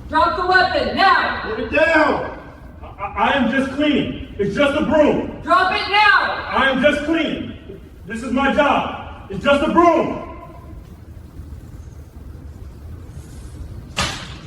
Drop the weapon, now! Put it down! I am just cleaning. It's just a broom. Drop it now! I am just cleaning. This is my job. It's just a broom.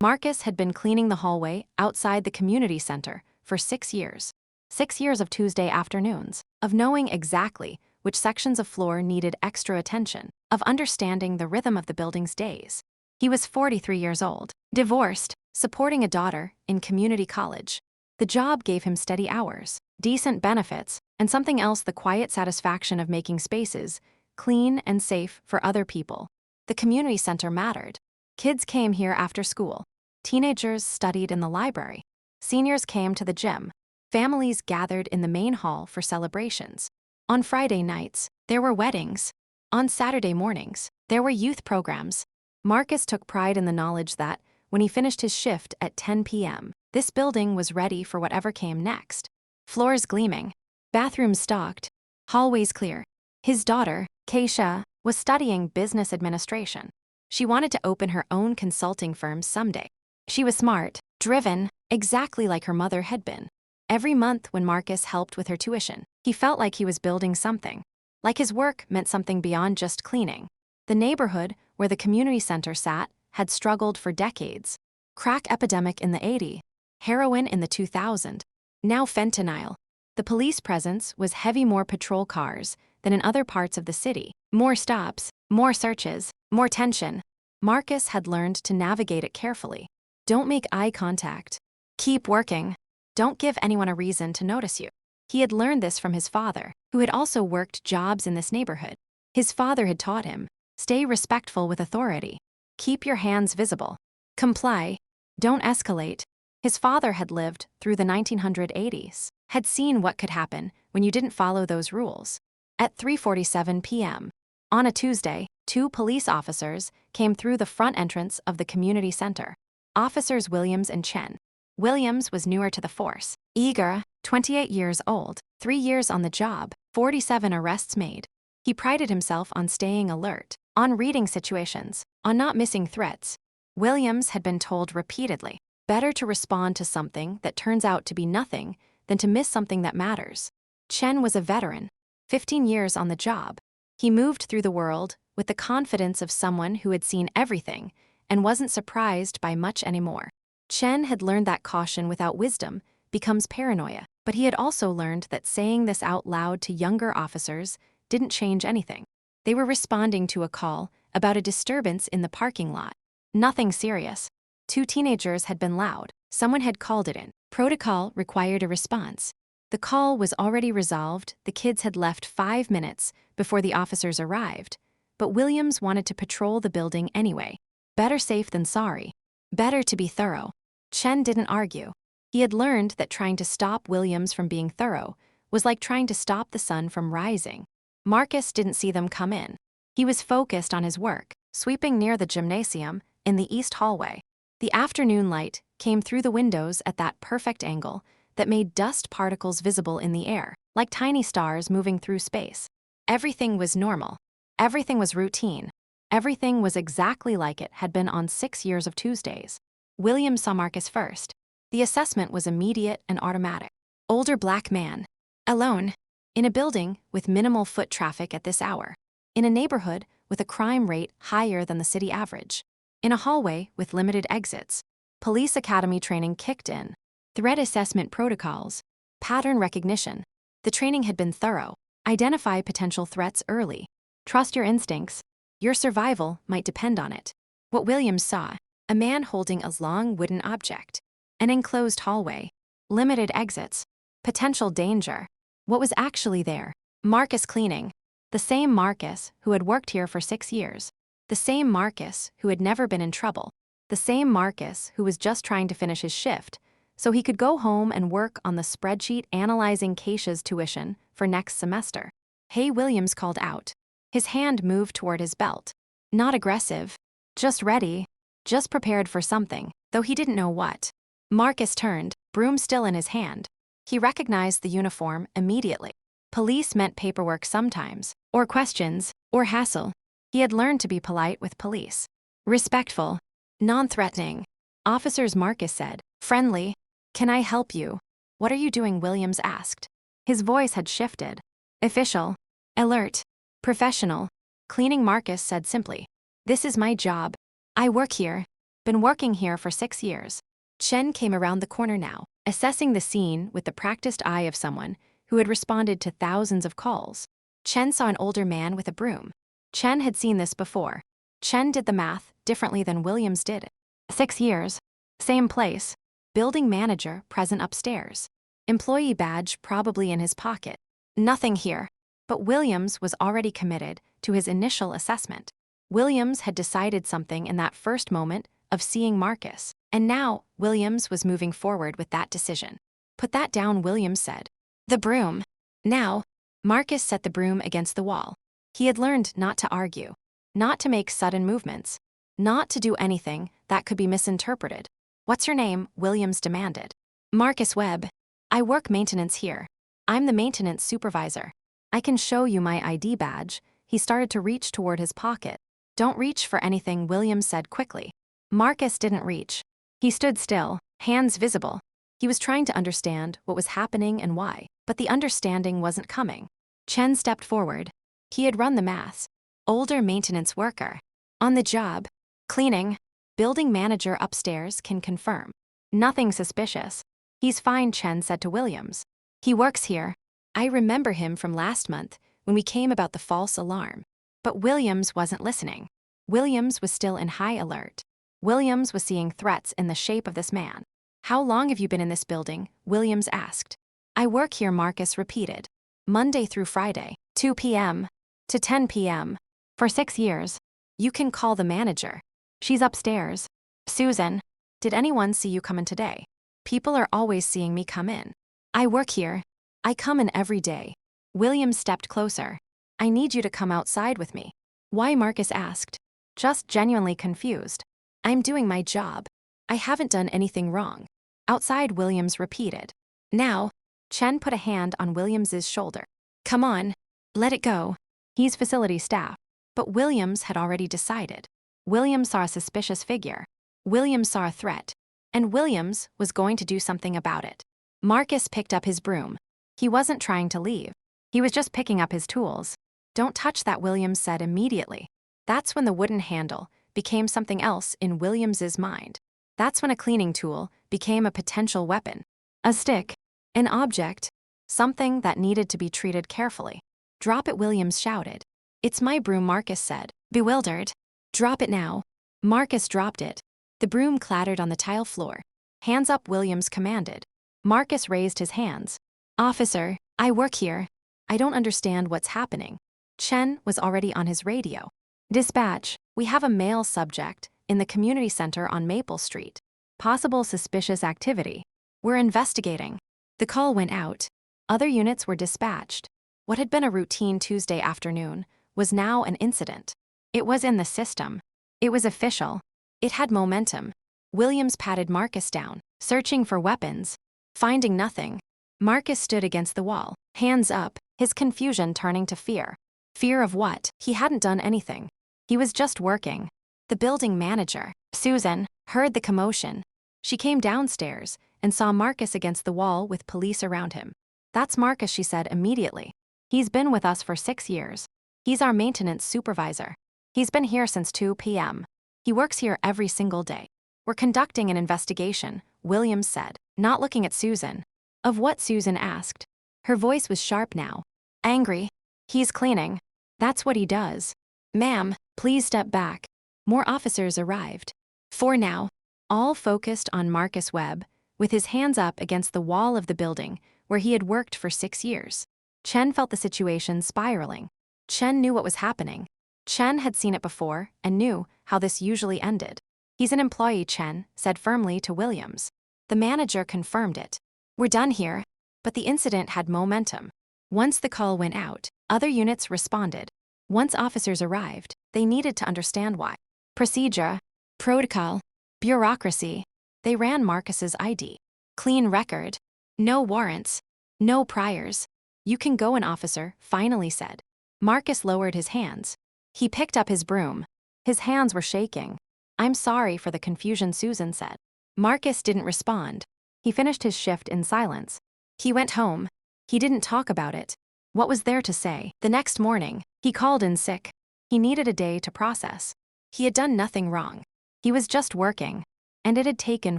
Marcus had been cleaning the hallway outside the community center for 6 years. 6 years of Tuesday afternoons, of knowing exactly which sections of floor needed extra attention, of understanding the rhythm of the building's days. He was 43 years old, divorced, supporting a daughter in community college. The job gave him steady hours, decent benefits, and something else: the quiet satisfaction of making spaces clean and safe for other people. The community center mattered. Kids came here after school. Teenagers studied in the library. Seniors came to the gym. Families gathered in the main hall for celebrations. On Friday nights, there were weddings. On Saturday mornings, there were youth programs. Marcus took pride in the knowledge that, when he finished his shift at 10 p.m., this building was ready for whatever came next. Floors gleaming, bathrooms stocked, hallways clear. His daughter, Keisha, was studying business administration. She wanted to open her own consulting firm someday. She was smart, driven, exactly like her mother had been. Every month when Marcus helped with her tuition, he felt like he was building something. Like his work meant something beyond just cleaning. The neighborhood where the community center sat had struggled for decades. Crack epidemic in the 80s, heroin in the 2000s, now fentanyl. The police presence was heavy: more patrol cars than in other parts of the city. More stops, more searches, more tension. Marcus had learned to navigate it carefully. Don't make eye contact. Keep working. Don't give anyone a reason to notice you. He had learned this from his father, who had also worked jobs in this neighborhood. His father had taught him, stay respectful with authority. Keep your hands visible. Comply. Don't escalate. His father had lived through the 1980s, had seen what could happen when you didn't follow those rules. At 3:47 p.m. on a Tuesday, 2 police officers came through the front entrance of the community center. Officers Williams and Chen. Williams was newer to the force, eager, 28 years old, 3 years on the job, 47 arrests made. He prided himself on staying alert, on reading situations, on not missing threats. Williams had been told repeatedly, better to respond to something that turns out to be nothing than to miss something that matters. Chen was a veteran, 15 years on the job. He moved through the world with the confidence of someone who had seen everything and wasn't surprised by much anymore. Chen had learned that caution without wisdom becomes paranoia, but he had also learned that saying this out loud to younger officers didn't change anything. They were responding to a call about a disturbance in the parking lot. Nothing serious. 2 teenagers had been loud. Someone had called it in. Protocol required a response. The call was already resolved. The kids had left 5 minutes before the officers arrived, but Williams wanted to patrol the building anyway. Better safe than sorry. Better to be thorough. Chen didn't argue. He had learned that trying to stop Williams from being thorough was like trying to stop the sun from rising. Marcus didn't see them come in. He was focused on his work, sweeping near the gymnasium in the east hallway. The afternoon light came through the windows at that perfect angle that made dust particles visible in the air, like tiny stars moving through space. Everything was normal. Everything was routine. Everything was exactly like it had been on 6 years of Tuesdays. William saw Marcus first. The assessment was immediate and automatic. Older black man. Alone. In a building with minimal foot traffic at this hour. In a neighborhood with a crime rate higher than the city average. In a hallway with limited exits. Police academy training kicked in. Threat assessment protocols. Pattern recognition. The training had been thorough. Identify potential threats early. Trust your instincts. Your survival might depend on it. What Williams saw. A man holding a long wooden object. An enclosed hallway. Limited exits. Potential danger. What was actually there? Marcus cleaning. The same Marcus who had worked here for 6 years. The same Marcus who had never been in trouble. The same Marcus who was just trying to finish his shift so he could go home and work on the spreadsheet analyzing Keisha's tuition for next semester. Hey, Williams called out. His hand moved toward his belt. Not aggressive. Just ready. Just prepared for something, though he didn't know what. Marcus turned, broom still in his hand. He recognized the uniform immediately. Police meant paperwork sometimes, or questions, or hassle. He had learned to be polite with police. Respectful, non-threatening. Officers, Marcus said. Friendly. Can I help you? What are you doing? Williams asked. His voice had shifted. Official. Alert. Professional. Cleaning, Marcus said simply. This is my job. I work here. Been working here for 6 years. Chen came around the corner now, assessing the scene with the practiced eye of someone who had responded to thousands of calls. Chen saw an older man with a broom. Chen had seen this before. Chen did the math differently than Williams did. 6 years. Same place. Building manager present upstairs. Employee badge probably in his pocket. Nothing here. But Williams was already committed to his initial assessment. Williams had decided something in that first moment of seeing Marcus, and now Williams was moving forward with that decision. Put that down, Williams said. The broom. Now. Marcus set the broom against the wall. He had learned not to argue, not to make sudden movements, not to do anything that could be misinterpreted. What's your name? Williams demanded. Marcus Webb. I work maintenance here. I'm the maintenance supervisor. I can show you my ID badge. He started to reach toward his pocket. Don't reach for anything, Williams said quickly. Marcus didn't reach. He stood still, hands visible. He was trying to understand what was happening and why, but the understanding wasn't coming. Chen stepped forward. He had run the maths. Older maintenance worker. On the job. Cleaning. Building manager upstairs can confirm. Nothing suspicious. He's fine, Chen said to Williams. He works here. I remember him from last month when we came about the false alarm. But Williams wasn't listening. Williams was still in high alert. Williams was seeing threats in the shape of this man. How long have you been in this building? Williams asked. I work here, Marcus repeated. Monday through Friday, 2 p.m. to 10 p.m. For 6 years. You can call the manager. She's upstairs. Susan, did anyone see you come in today? People are always seeing me come in. I work here. I come in every day. Williams stepped closer. I need you to come outside with me. Why? Marcus asked. Just genuinely confused. I'm doing my job. I haven't done anything wrong. Outside, Williams repeated. Now. Chen put a hand on Williams's shoulder. Come on. Let it go. He's facility staff. But Williams had already decided. Williams saw a suspicious figure. Williams saw a threat. And Williams was going to do something about it. Marcus picked up his broom. He wasn't trying to leave. He was just picking up his tools. Don't touch that, Williams said immediately. That's when the wooden handle became something else in Williams's mind. That's when a cleaning tool became a potential weapon. A stick. An object. Something that needed to be treated carefully. Drop it, Williams shouted. It's my broom, Marcus said, bewildered. Drop it now. Marcus dropped it. The broom clattered on the tile floor. Hands up, Williams commanded. Marcus raised his hands. Officer, I work here. I don't understand what's happening. Chen was already on his radio. Dispatch, we have a male subject in the community center on Maple Street. Possible suspicious activity. We're investigating. The call went out. Other units were dispatched. What had been a routine Tuesday afternoon was now an incident. It was in the system. It was official. It had momentum. Williams patted Marcus down, searching for weapons. Finding nothing. Marcus stood against the wall, hands up, his confusion turning to fear. Fear of what? He hadn't done anything. He was just working. The building manager, Susan, heard the commotion. She came downstairs and saw Marcus against the wall with police around him. That's Marcus, she said immediately. He's been with us for 6 years. He's our maintenance supervisor. He's been here since 2 p.m. He works here every single day. We're conducting an investigation, Williams said, not looking at Susan. Of what? Susan asked. Her voice was sharp now. Angry. He's cleaning. That's what he does. Ma'am, please step back. More officers arrived. 4 now. All focused on Marcus Webb, with his hands up against the wall of the building where he had worked for 6 years. Chen felt the situation spiraling. Chen knew what was happening. Chen had seen it before and knew how this usually ended. He's an employee, Chen said firmly to Williams. The manager confirmed it. We're done here. But the incident had momentum. Once the call went out, other units responded. Once officers arrived, they needed to understand why. Procedure, protocol, bureaucracy. They ran Marcus's ID. Clean record. No warrants. No priors. You can go, an officer finally said. Marcus lowered his hands. He picked up his broom. His hands were shaking. I'm sorry for the confusion, Susan said. Marcus didn't respond. He finished his shift in silence. He went home. He didn't talk about it. What was there to say? The next morning, he called in sick. He needed a day to process. He had done nothing wrong. He was just working. And it had taken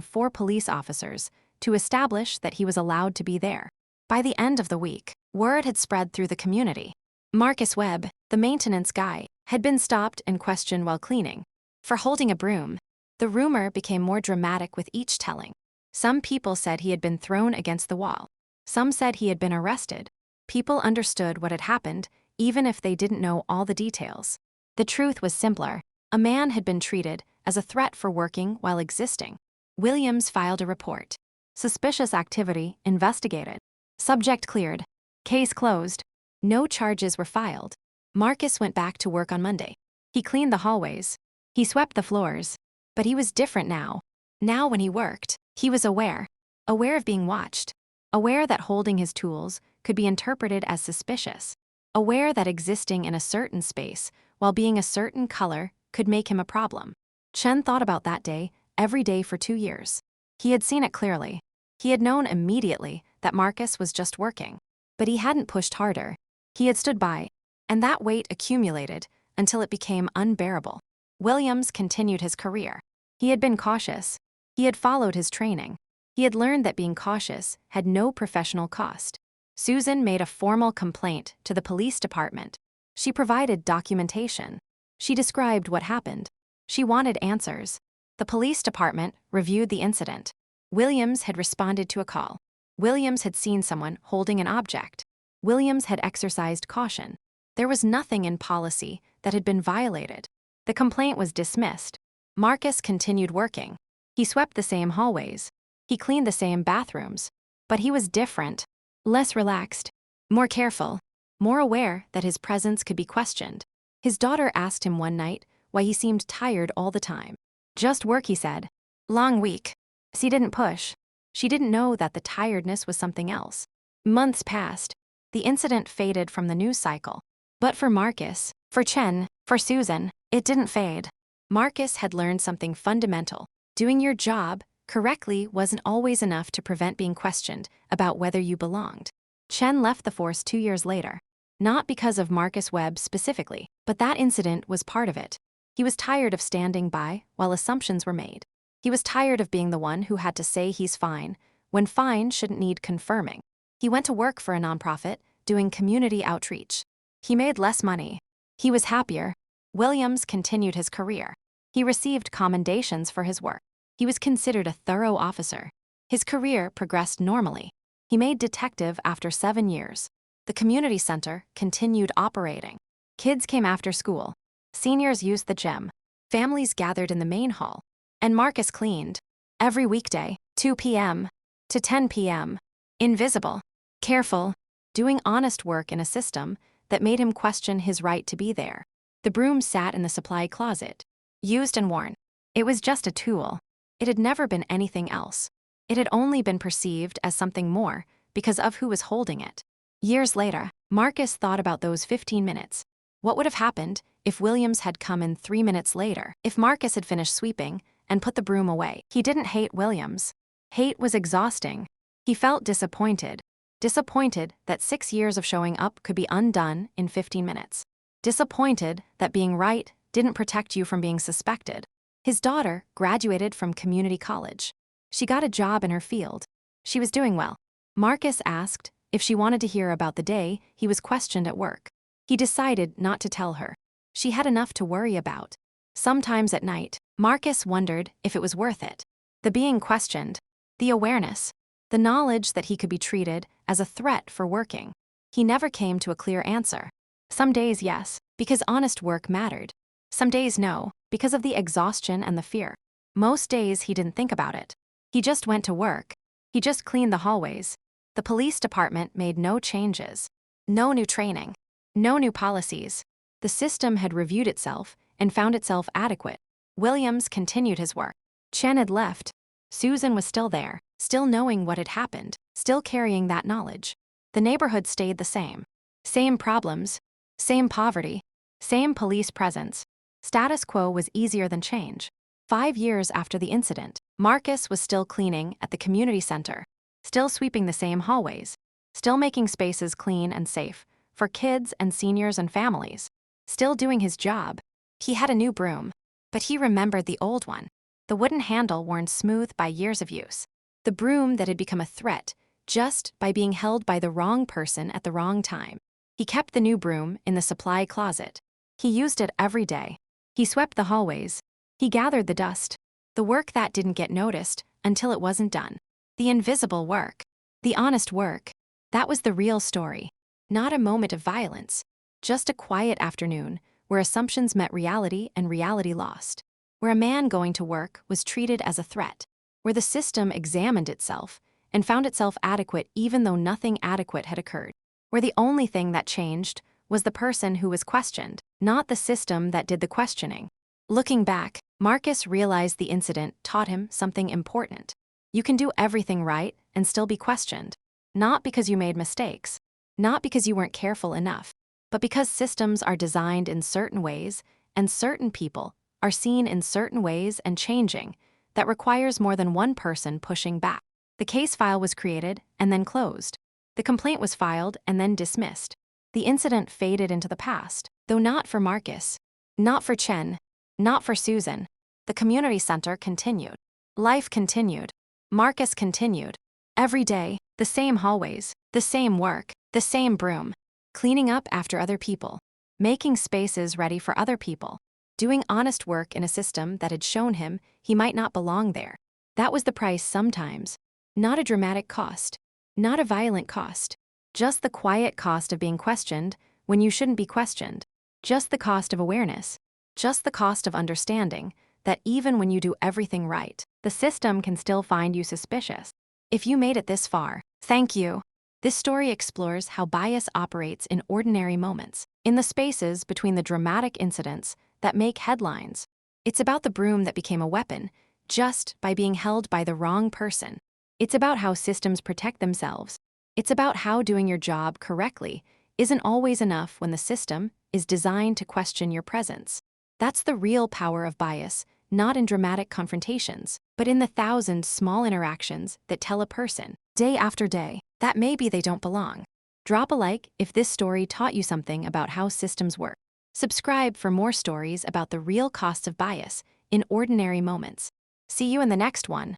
4 police officers to establish that he was allowed to be there. By the end of the week, word had spread through the community. Marcus Webb, the maintenance guy, had been stopped and questioned while cleaning for holding a broom. The rumor became more dramatic with each telling. Some people said he had been thrown against the wall. Some said he had been arrested. People understood what had happened, even if they didn't know all the details. The truth was simpler. A man had been treated as a threat for working while existing. Williams filed a report. Suspicious activity investigated. Subject cleared. Case closed. No charges were filed. Marcus went back to work on Monday. He cleaned the hallways. He swept the floors. But he was different now. Now when he worked, he was aware. Aware of being watched. Aware that holding his tools could be interpreted as suspicious. Aware that existing in a certain space while being a certain color could make him a problem. Chen thought about that day every day for 2 years. He had seen it clearly. He had known immediately that Marcus was just working. But he hadn't pushed harder. He had stood by. And that weight accumulated until it became unbearable. Williams continued his career. He had been cautious. He had followed his training. He had learned that being cautious had no professional cost. Susan made a formal complaint to the police department. She provided documentation. She described what happened. She wanted answers. The police department reviewed the incident. Williams had responded to a call. Williams had seen someone holding an object. Williams had exercised caution. There was nothing in policy that had been violated. The complaint was dismissed. Marcus continued working. He swept the same hallways. He cleaned the same bathrooms. But he was different. Less relaxed. More careful. More aware that his presence could be questioned. His daughter asked him one night why he seemed tired all the time. Just work, he said. Long week. She didn't push. She didn't know that the tiredness was something else. Months passed. The incident faded from the news cycle. But for Marcus, for Chen, for Susan, it didn't fade. Marcus had learned something fundamental. Doing your job correctly wasn't always enough to prevent being questioned about whether you belonged. Chen left the force 2 years later. Not because of Marcus Webb specifically, but that incident was part of it. He was tired of standing by while assumptions were made. He was tired of being the one who had to say he's fine, when fine shouldn't need confirming. He went to work for a nonprofit, doing community outreach. He made less money. He was happier. Williams continued his career. He received commendations for his work. He was considered a thorough officer. His career progressed normally. He made detective after 7 years. The community center continued operating. Kids came after school. Seniors used the gym. Families gathered in the main hall. And Marcus cleaned. Every weekday, 2 p.m. to 10 p.m. Invisible. Careful. Doing honest work in a system that made him question his right to be there. The broom sat in the supply closet. Used and worn. It was just a tool. It had never been anything else. It had only been perceived as something more because of who was holding it. Years later, Marcus thought about those 15 minutes. What would have happened if Williams had come in 3 minutes later? If Marcus had finished sweeping and put the broom away? He didn't hate Williams. Hate was exhausting. He felt disappointed. Disappointed that 6 years of showing up could be undone in 15 minutes. Disappointed that being right didn't protect you from being suspected. His daughter graduated from community college. She got a job in her field. She was doing well. Marcus asked if she wanted to hear about the day he was questioned at work. He decided not to tell her. She had enough to worry about. Sometimes at night, Marcus wondered if it was worth it. The being questioned. The awareness. The knowledge that he could be treated as a threat for working. He never came to a clear answer. Some days yes, because honest work mattered. Some days no, because of the exhaustion and the fear. Most days he didn't think about it. He just went to work. He just cleaned the hallways. The police department made no changes. No new training. No new policies. The system had reviewed itself and found itself adequate. Williams continued his work. Chen had left. Susan was still there, still knowing what had happened, still carrying that knowledge. The neighborhood stayed the same. Same problems. Same poverty. Same police presence. Status quo was easier than change. 5 years after the incident, Marcus was still cleaning at the community center, still sweeping the same hallways, still making spaces clean and safe for kids and seniors and families, still doing his job. He had a new broom, but he remembered the old one, the wooden handle worn smooth by years of use, the broom that had become a threat just by being held by the wrong person at the wrong time. He kept the new broom in the supply closet. He used it every day. He swept the hallways. He gathered the dust. The work that didn't get noticed until it wasn't done. The invisible work. The honest work. That was the real story. Not a moment of violence. Just a quiet afternoon where assumptions met reality and reality lost. Where a man going to work was treated as a threat. Where the system examined itself and found itself adequate even though nothing adequate had occurred. Where the only thing that changed was the person who was questioned, not the system that did the questioning. Looking back, Marcus realized the incident taught him something important. You can do everything right and still be questioned. Not because you made mistakes, not because you weren't careful enough, but because systems are designed in certain ways and certain people are seen in certain ways and changing that requires more than one person pushing back. The case file was created and then closed. The complaint was filed and then dismissed. The incident faded into the past, though not for Marcus, not for Chen, not for Susan. The community center continued. Life continued. Marcus continued. Every day, the same hallways, the same work, the same broom. Cleaning up after other people. Making spaces ready for other people. Doing honest work in a system that had shown him he might not belong there. That was the price sometimes. Not a dramatic cost. Not a violent cost. Just the quiet cost of being questioned when you shouldn't be questioned. Just the cost of awareness. Just the cost of understanding that even when you do everything right, the system can still find you suspicious. If you made it this far, thank you. This story explores how bias operates in ordinary moments, in the spaces between the dramatic incidents that make headlines. It's about the broom that became a weapon just by being held by the wrong person. It's about how systems protect themselves. It's about how doing your job correctly isn't always enough when the system is designed to question your presence. That's the real power of bias, not in dramatic confrontations, but in the thousand small interactions that tell a person, day after day, that maybe they don't belong. Drop a like if this story taught you something about how systems work. Subscribe for more stories about the real costs of bias in ordinary moments. See you in the next one.